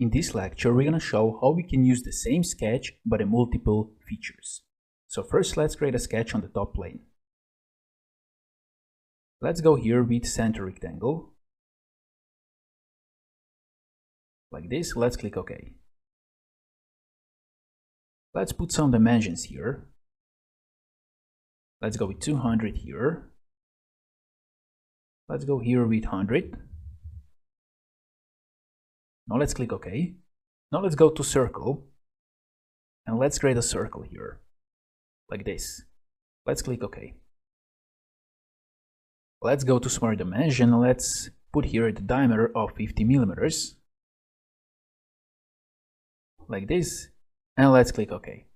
In this lecture, we're going to show how we can use the same sketch but in multiple features. So first, let's create a sketch on the top plane. Let's go here with center rectangle. Like this, let's click OK. Let's put some dimensions here. Let's go with 200 here. Let's go here with 100. Now let's click OK. Now let's go to circle and let's create a circle here, like this. Let's click OK. Let's go to smart dimension. Let's put here the diameter of 50 millimeters, like this, and let's click OK.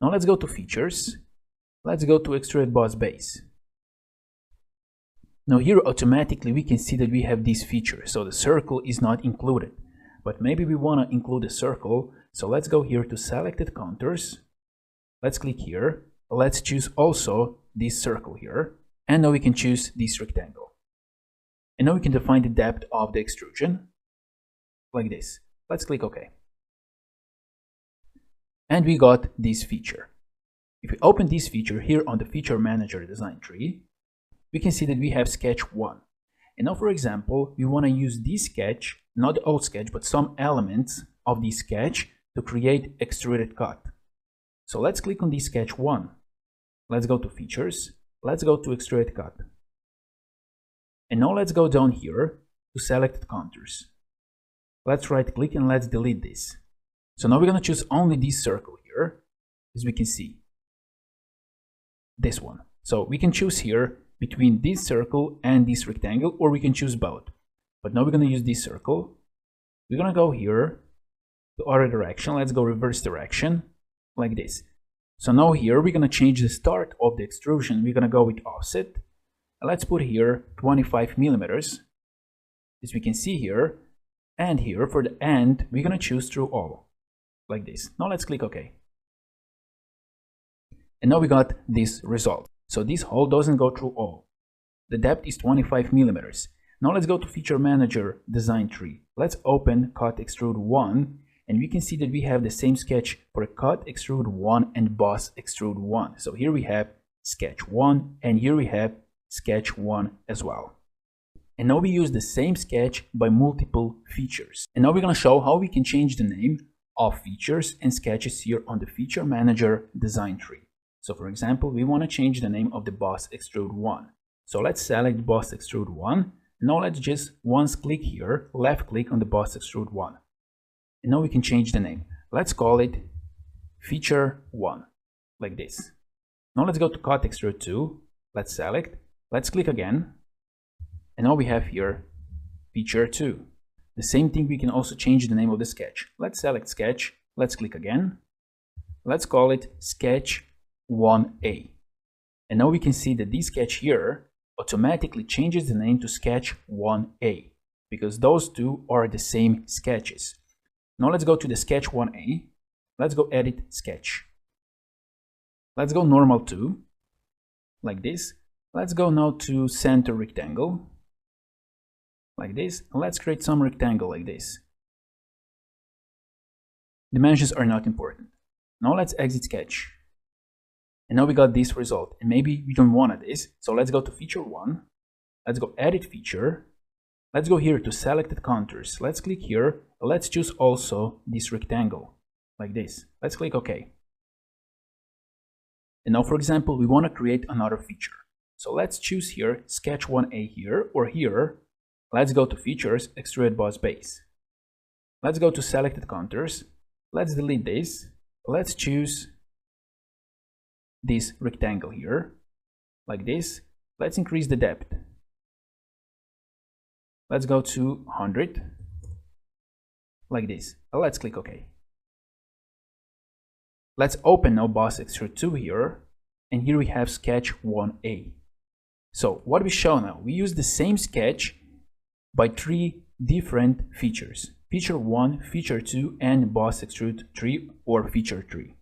Now let's go to features. Let's go to Extruded Boss base. Now here automatically we can see that we have this feature, so the circle is not included. But maybe we want to include a circle, so let's go here to selected contours. Let's click here. Let's choose also this circle here. And now we can choose this rectangle. And now we can define the depth of the extrusion, like this. Let's click OK. And we got this feature. If we open this feature here on the Feature Manager design tree, we can see that we have sketch 1. And now, for example, we want to use this sketch, not the old sketch, but some elements of this sketch to create Extruded Cut. So let's click on this sketch 1. Let's go to Features. Let's go to Extruded Cut. And now let's go down here to Selected Contours. Let's right click and let's delete this. So now we're going to choose only this circle here, as we can see. This one. So we can choose here between this circle and this rectangle, or we can choose both. But now we're going to use this circle. We're going to go here to other direction. Let's go reverse direction, like this. So now here we're going to change the start of the extrusion. We're going to go with offset. And let's put here 25 millimeters, as we can see here. And here for the end, we're going to choose through all, like this. Now let's click OK. And now we got this result. So this hole doesn't go through all. The depth is 25 millimeters. Now let's go to Feature Manager design tree. Let's open Cut Extrude 1, and we can see that we have the same sketch for Cut Extrude 1 and Boss Extrude 1. So here we have sketch 1, and here we have sketch 1 as well. And now we use the same sketch by multiple features. And now we're going to show how we can change the name of features and sketches here on the Feature Manager design tree. So for example, we want to change the name of the Boss Extrude 1. So let's select Boss Extrude 1. Now let's just once click here, left click on the Boss Extrude 1. And now we can change the name. Let's call it Feature 1, like this. Now let's go to Cut Extrude 2. Let's select. Let's click again. And now we have here Feature 2. The same thing, we can also change the name of the sketch. Let's select Sketch. Let's click again. Let's call it Sketch 1A. And now we can see that this sketch here automatically changes the name to Sketch 1A, because those two are the same sketches. Now let's go to the Sketch 1A. Let's go Edit Sketch. Let's go Normal 2, like this. Let's go now to Center Rectangle, like this. And let's create some rectangle like this. Dimensions are not important. Now let's exit sketch. And now we got this result, and maybe we don't want this. So let's go to Feature 1. Let's go Edit Feature. Let's go here to Selected Contours. Let's click here. Let's choose also this rectangle, like this. Let's click OK. And now, for example, we want to create another feature. So let's choose here Sketch 1A here, or here. Let's go to Features, Extruded Boss base. Let's go to Selected Contours. Let's delete this. Let's choose this rectangle here, like this. Let's increase the depth. Let's go to 100, like this. Let's click OK. Let's open now Boss Extrude 2 here, and here we have Sketch 1A. So what we show now, we use the same sketch by 3 different features. Feature 1, Feature 2, and Boss Extrude 3 or Feature 3.